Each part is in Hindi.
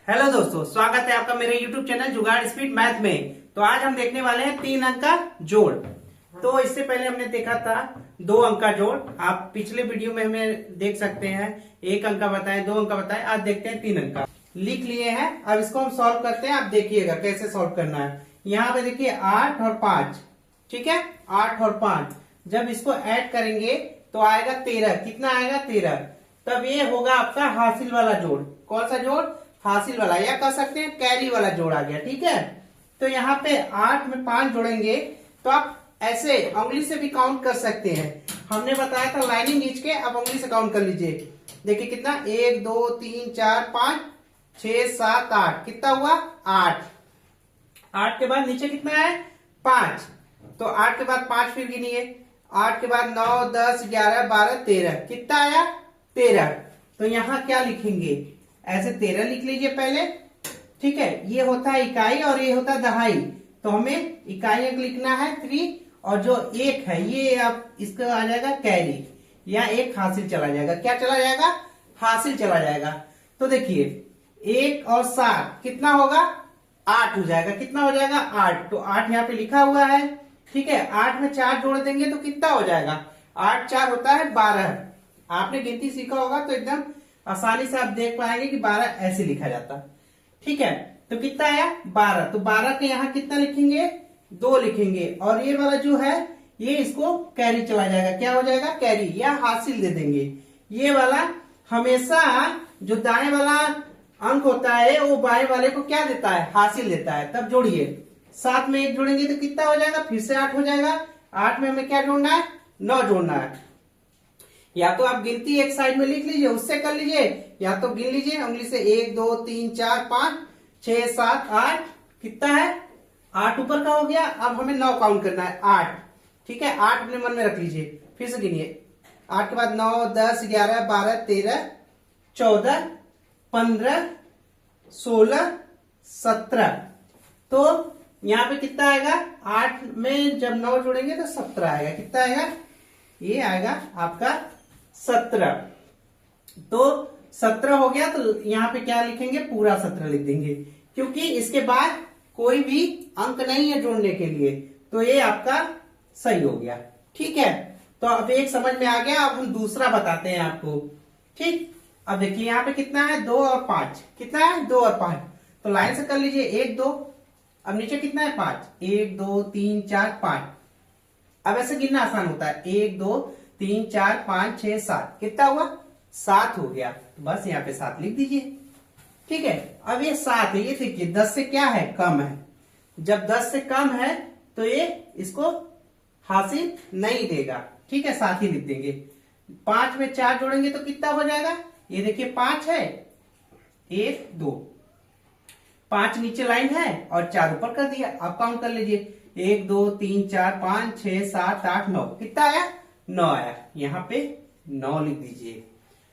हेलो दोस्तों, स्वागत है आपका मेरे YouTube चैनल जुगाड़ स्पीड मैथ में। तो आज हम देखने वाले हैं 3 अंक का जोड़। तो इससे पहले हमने देखा था 2 अंक का जोड़। आप पिछले वीडियो में हमें देख सकते हैं, 1 अंक का बताएं, 2 अंक का बताएं। आज देखते हैं 3 अंक का। लिख लिए हैं, अब इसको हम सॉल्व करते हैं। आप देखिएगा कैसे सॉल्व करना है। यहाँ पे देखिए 8 और 5, ठीक है, 8 और 5 जब इसको ऐड करेंगे तो आएगा 13। कितना आएगा? 13। तब ये होगा आपका हासिल वाला जोड़। कौन सा जोड़? हासिल वाला, या कह सकते हैं कैरी वाला जोड़ आ गया। ठीक है, तो यहाँ पे 8 में 5 जोड़ेंगे तो आप ऐसे उंगली से भी काउंट कर सकते हैं। हमने बताया था लाइनिंग खींच के, अब उंगली से काउंट कर लीजिए। देखिए कितना, 1 2 3 4 5 6 7 8, कितना हुआ? 8। 8 के बाद नीचे कितना है? 5। तो 8 के बाद 5 फिर गिनिए। 8 के बाद 9 10 11 12 13, कितना आया? 13। तो यहाँ क्या लिखेंगे? ऐसे 13 लिख लीजिए पहले। ठीक है, ये होता है इकाई और ये होता है दहाई। तो हमें इकाई अंक लिखना है 3, और जो 1 है ये आप इसका आ जाएगा कैरी, या 1 हासिल चला जाएगा। क्या चला जाएगा? हासिल चला जाएगा। तो देखिए 1 और 7 कितना होगा? 8 हो जाएगा। कितना हो जाएगा? 8। तो 8 यहाँ पे लिखा हुआ है। ठीक है, 8 में 4 जोड़ देंगे तो कितना हो जाएगा? 8 4 होता है 12। आपने गिनती सीखा होगा तो एकदम आसानी से आप देख पाएंगे कि 12 ऐसे लिखा जाता। ठीक है, तो कितना आया? 12। तो 12 के यहाँ कितना लिखेंगे? 2 लिखेंगे, और ये वाला जो है ये इसको कैरी चला जाएगा। क्या हो जाएगा? कैरी, या हासिल दे देंगे। ये वाला हमेशा जो दाएं वाला अंक होता है वो बाएं वाले को क्या देता है? हासिल देता है। तब जोड़िए, 7 में 1 जोड़ेंगे तो कितना हो जाएगा? फिर से 8 हो जाएगा। 8 में हमें क्या जोड़ना है? 9 जोड़ना है। या तो आप गिनती एक साइड में लिख लीजिए, उससे कर लीजिए, या तो गिन लीजिए उंगली से 1 2 3 4 5 6 7 8। कितना है? 8 ऊपर का हो गया। अब हमें 9 काउंट करना है, 8। ठीक है, 8 अपने मन में रख लीजिए। फिर से गिनिए, 8 के बाद 9 10 11 12 13 14 15 16 17। तो यहाँ पे कितना आएगा? 8 में जब 9 जोड़ेंगे तो 17 आएगा। कितना आएगा? ये आएगा आपका 17। तो 17 हो गया। तो यहाँ पे क्या लिखेंगे? पूरा 17 लिख देंगे, क्योंकि इसके बाद कोई भी अंक नहीं है जोड़ने के लिए। तो ये आपका सही हो गया। ठीक है, तो अब एक समझ में आ गया। अब हम दूसरा बताते हैं आपको। ठीक, अब देखिए यहाँ पे कितना है? 2 और 5। कितना है? 2 और 5। तो लाइन से कर लीजिए, 1 2। अब नीचे कितना है? 5। 1 2 3 4 5। अब ऐसे गिनना आसान होता है, 1 2 3 4 5 6 7। कितना हुआ? 7 हो गया। तो बस यहाँ पे 7 लिख दीजिए। ठीक है, अब ये 7 है, ये देखिए 10 से क्या है? कम है। जब 10 से कम है तो ये इसको हासिल नहीं देगा। ठीक है, 7 ही लिख देंगे। 5 में 4 जोड़ेंगे तो कितना हो जाएगा? ये देखिए 5 है, 1 2, 5 नीचे लाइन है और 4 ऊपर कर दिया। अब काउंट कर लीजिए, 1 2 3 4 5 6 7 8 9। कितना आया? 9 आया। यहाँ पे 9 लिख दीजिए।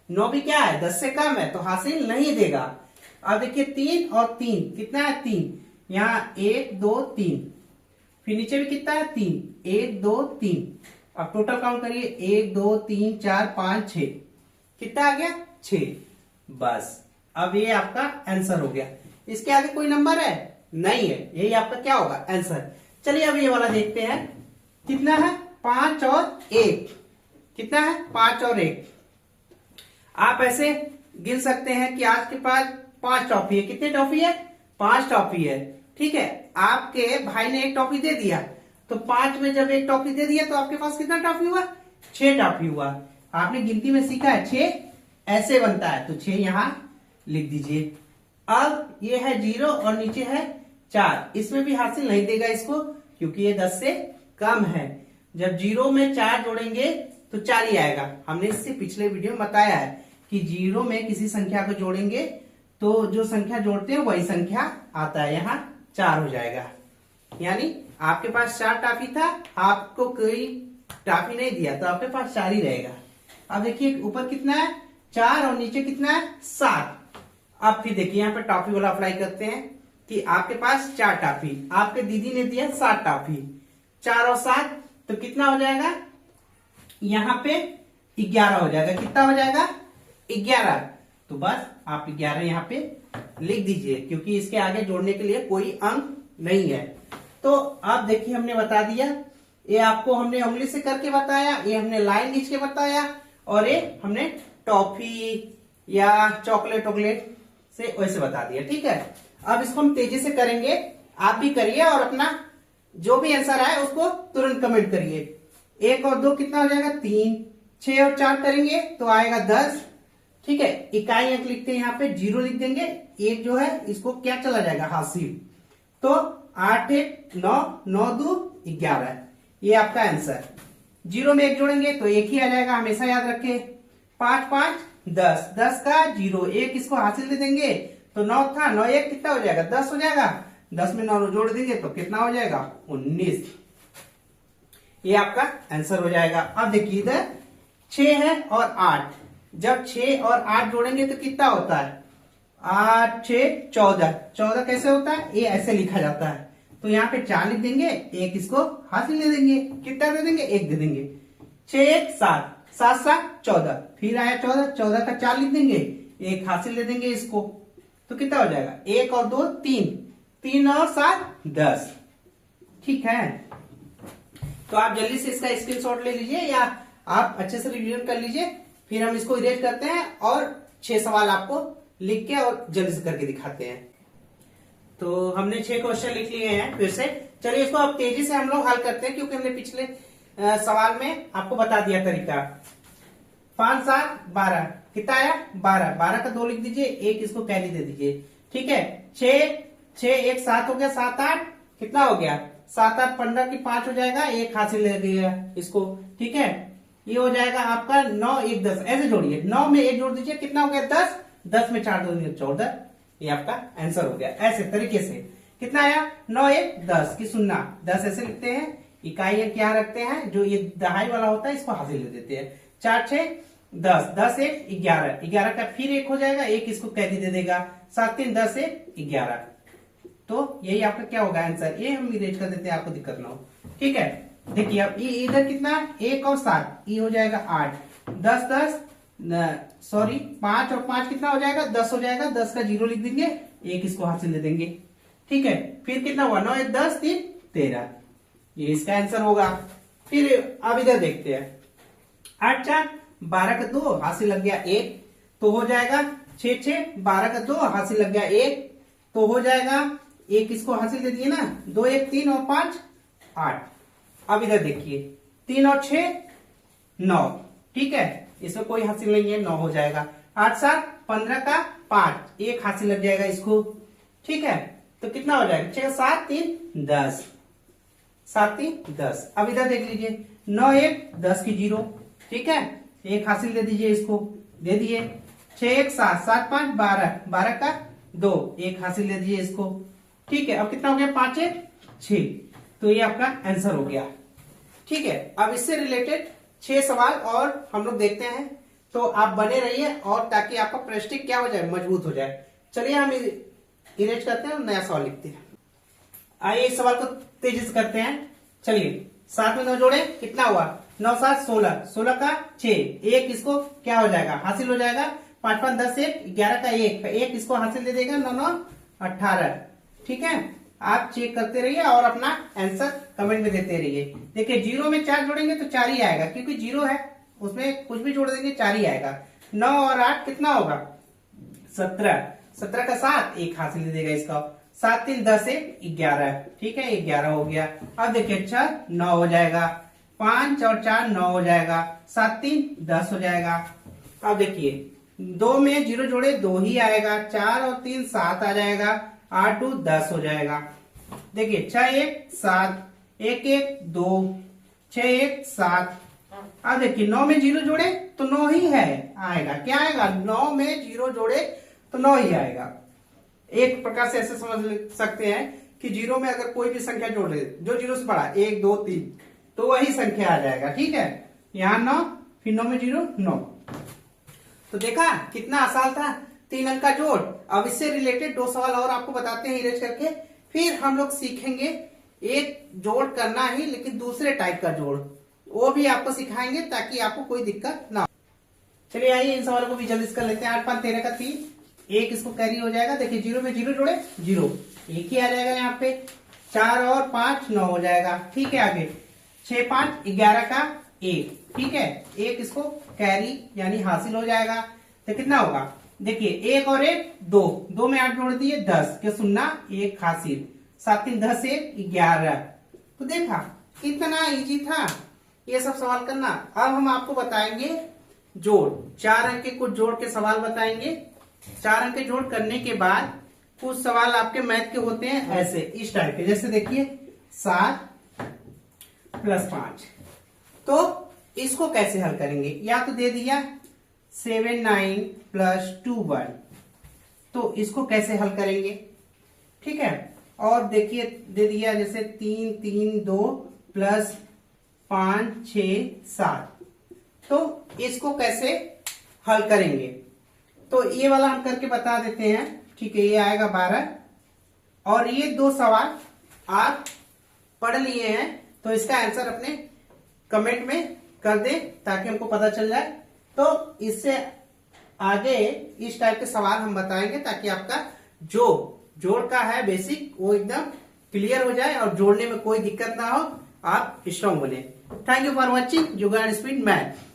9 भी क्या है? 10 से कम है तो हासिल नहीं देगा। अब देखिए 3 और 3, कितना है? 3। यहाँ 1 2 3, फिर नीचे भी कितना है? 3, 1 2 3। अब टोटल काउंट करिए, 1 2 3 4 5 6। कितना आ गया? 6। बस, अब ये आपका आंसर हो गया। इसके आगे कोई नंबर है? नहीं है। यही आपका क्या होगा? आंसर। चलिए अब ये वाला देखते हैं। कितना है? 5 और 1। कितना है? 5 और 1। आप ऐसे गिन सकते हैं कि आपके पास 5 टॉफी है। कितनी टॉफी है? 5 टॉफी है। ठीक है, आपके भाई ने 1 टॉफी दे दिया, तो 5 में जब 1 टॉफी दे दिया तो आपके पास कितना टॉफी हुआ? 6 टॉफी हुआ। आपने गिनती में सीखा है 6 ऐसे बनता है, तो 6 यहां लिख दीजिए। अब ये है 0 और नीचे है 4। इसमें भी हासिल नहीं देगा इसको, क्योंकि ये 10 से कम है। जब 0 में 4 जोड़ेंगे तो 4 ही आएगा। हमने इससे पिछले वीडियो में बताया है कि 0 में किसी संख्या को जोड़ेंगे तो जो संख्या जोड़ते हैं वही संख्या आता है। यहाँ 4 हो जाएगा। यानी आपके पास 4 टॉफी था, आपको कोई टॉफी नहीं दिया तो आपके पास 4 ही रहेगा। अब देखिए ऊपर कितना है? 4, और नीचे कितना है? 7। अब फिर देखिए यहाँ पे टॉफी वाला अप्लाई करते हैं कि आपके पास 4 टॉफी, आपके दीदी ने दिया 7 टॉफी। 4 और 7 तो कितना हो जाएगा? यहाँ पे 11 हो जाएगा। कितना हो जाएगा? 11। तो बस आप 11 यहाँ पे लिख दीजिए, क्योंकि इसके आगे जोड़ने के लिए कोई अंक नहीं है। तो आप देखिए हमने बता दिया, ये आपको हमने उंगली से करके बताया, ये हमने लाइन खींच के बताया, और ये हमने टॉफी या चॉकलेट वॉकलेट से वैसे बता दिया। ठीक है, अब इसको हम तेजी से करेंगे, आप भी करिए और अपना जो भी आंसर आए उसको तुरंत कमेंट करिए। 1 और 2 कितना हो जाएगा 3, 6 और 4 करेंगे तो आएगा 10। ठीक है, इकाई अंक लिखते हैं, यहाँ पे 0 लिख देंगे, एक जो है इसको क्या चला जाएगा हासिल, तो 8 1 9, 9 2 11, ये आपका आंसर। 0 में 1 जोड़ेंगे तो 1 ही आ जाएगा, हमेशा याद रखें। 5 5 10, 10 का 0, 1 इसको हासिल दे देंगे तो 9 था, 9 1 कितना हो जाएगा 10 हो जाएगा, 10 में 9 जोड़ देंगे तो कितना हो जाएगा 19, ये आपका आंसर हो जाएगा। अब देखिए इधर 6 है और 8, जब 6 और 8 जोड़ेंगे तो कितना होता है 8 6 14, 14 कैसे होता है, ये ऐसे लिखा जाता है, तो यहाँ पे 4 लिख देंगे, 1 इसको हासिल दे देंगे, कितना दे देंगे 1 दे देंगे। 6 1 7, 7 7 14, फिर आया 14, 14 का 4 लिख देंगे, 1 हासिल दे देंगे इसको, तो कितना हो जाएगा 1 और 2 3, 3 और 7 10। ठीक है, तो आप जल्दी से इसका स्क्रीनशॉट ले लीजिए या आप अच्छे से रिवीजन कर लीजिए, फिर हम इसको इरेज करते हैं और 6 सवाल आपको लिख के और जल्दी से करके दिखाते हैं। तो हमने 6 क्वेश्चन लिख लिए हैं फिर से, चलिए इसको अब तेजी से हम लोग हल करते हैं, क्योंकि हमने पिछले सवाल में आपको बता दिया तरीका। 5 7 12 कितना आया 12, 12 का 2 लिख दीजिए, 1 इसको कैरी दे दीजिए। ठीक है, 6 6 1 7 हो गया, 7 8 कितना हो गया 7 8 15 की 5 हो जाएगा, 1 हासिल दे दिया इसको। ठीक है, ये हो जाएगा आपका 9 1 10, ऐसे जोड़िए, 9 में 1 जोड़ दीजिए, कितना हो गया 10, 10 में 4 जोड़ दीजिए 14, ये आपका आंसर हो गया। ऐसे तरीके से कितना आया 9 1 10 की 0, 10 ऐसे लिखते हैं, इकाई अंक क्या रखते हैं, जो ये दहाई वाला होता है इसको हासिल दे देते हैं। 4 6 10, 10 1 11, 11 का फिर 1 हो जाएगा, 1 इसको कैरी दे देगा, 7 3 10 1 11, तो यही आपका क्या होगा आंसर, ये हम इरेज कर देते हैं, आपको दिक्कत ना हो। ठीक है, देखिए अब इधर कितना 1 और 7, ये हो जाएगा 8, 10 10 सॉरी 5 और 5 कितना हो जाएगा 10 हो जाएगा, 10 का 0 लिख देंगे, 1 इसको हासिल दे देंगे। ठीक है, फिर कितना हुआ 9 1 10 3 13, ये इसका आंसर होगा। फिर अब इधर देखते हैं, 8 4 12 का 2 हासिल लग गया 1, तो हो जाएगा 6 6 12 का 2 हासिल लग गया 1, तो हो जाएगा 1 इसको हासिल दे दिए ना, 2 1 3 और 5 8। अब इधर देखिए 3 और 6 9, ठीक है, इसमें कोई हासिल नहीं है, 9 हो जाएगा। 8 7 15 का 5, 1 हासिल लग जाएगा इसको। ठीक है, तो कितना हो जाएगा 6 7 3 10, 7 3 10। अब इधर देख लीजिए 9 1 10 की 0, ठीक है, 1 हासिल दे दीजिए इसको, दे दिए। 6 1 7 7 5 12, 12 का 2, 1 हासिल दे दीजिए इसको। ठीक है, अब कितना हो गया 5 1 6, तो ये आपका आंसर हो गया। ठीक है, अब इससे रिलेटेड 6 सवाल और हम लोग देखते हैं, तो आप बने रहिए और ताकि आपका प्रैक्टिस क्या हो जाए, मजबूत हो जाए। चलिए हम इरेज करते हैं और नया सवाल लिखते हैं। आइए इस सवाल को तेजी से करते हैं। चलिए 7 में 9 जोड़े, कितना हुआ 9 7 16, 16 का 6, 1 इसको क्या हो जाएगा हासिल हो जाएगा, 5 5 10 1 11 का 1 इसको हासिल दे देगा, 9 9 18। ठीक है, आप चेक करते रहिए और अपना आंसर कमेंट में देते रहिए। देखिए 0 में 4 जोड़ेंगे तो 4 ही आएगा, क्योंकि 0 है, उसमें कुछ भी जोड़ देंगे 4 ही आएगा। 9 और 8 कितना होगा 17, 17 का 7, 1 हासिल दे देगा इसका। 7 3 10 1 11, ठीक है, 11 हो गया। अब देखिए अच्छा 9 हो जाएगा, 5 और 4 9 हो जाएगा, 7 3 10 हो जाएगा। अब देखिए 2 में 0 जोड़े 2 ही आएगा, 4 और 3 7 आ जाएगा, 8 2 10 हो जाएगा। देखिए 6 1 7, 1 1 2, 6 1 7। अब देखिए 9 में 0 जोड़े तो 9 ही है आएगा, क्या आएगा 9 में 0 जोड़े तो 9 ही आएगा। एक प्रकार से ऐसे समझ सकते हैं कि 0 में अगर कोई भी संख्या जोड़ ले जो 0 से बड़ा 1 2 3, तो वही संख्या आ जाएगा। ठीक है, यहाँ 9, फिर 9 में 0 9। तो देखा कितना आसान था 3 अंक का जोड़। अब इससे रिलेटेड 2 सवाल और आपको बताते हैं इरेज करके, फिर हम लोग सीखेंगे एक जोड़ करना ही लेकिन दूसरे टाइप का जोड़, वो भी आपको सिखाएंगे ताकि आपको कोई दिक्कत ना हो। चलिए आइए इन सवालों को भी जल्दी कर लेते हैं। 8 5 13 का 3, एक इसको कैरी हो जाएगा। देखिए 0 में 0 जोड़े 0, एक ही आ जाएगा यहाँ पे। 4 और 5 9 हो जाएगा। ठीक है, आगे 6 5 11 का 1। ठीक है, एक इसको कैरी यानी हासिल हो जाएगा। तो कितना होगा, देखिए 1 और 1 2, 2 में 8 जोड़ दिए 10 के 0 1 हासिल, 7 3 10 1 11। तो देखा कितना इजी था ये सब सवाल करना। अब हम आपको बताएंगे जोड़, 4 अंक के कुछ जोड़ के सवाल बताएंगे। 4 अंक के जोड़ करने के बाद कुछ सवाल आपके मैथ के होते हैं ऐसे, इस टाइप के। जैसे देखिए 7 + 5, तो इसको कैसे हल करेंगे। या तो दे दिया 7 9 + 2 1, तो इसको कैसे हल करेंगे। ठीक है, और देखिए दे दिया जैसे 3 3 2 + 5 6 7, तो इसको कैसे हल करेंगे। तो ये वाला हम करके बता देते हैं। ठीक है, ये आएगा 12, और ये 2 सवाल आप पढ़ लिए हैं, तो इसका आंसर अपने कमेंट में कर दे ताकि हमको पता चल जाए। तो इससे आगे इस टाइप के सवाल हम बताएंगे ताकि आपका जो जोड़ का है बेसिक वो एकदम क्लियर हो जाए और जोड़ने में कोई दिक्कत ना हो, आप स्ट्रांग बने। थैंक यू फॉर वॉचिंग जुगाड़ स्पीड मैथ।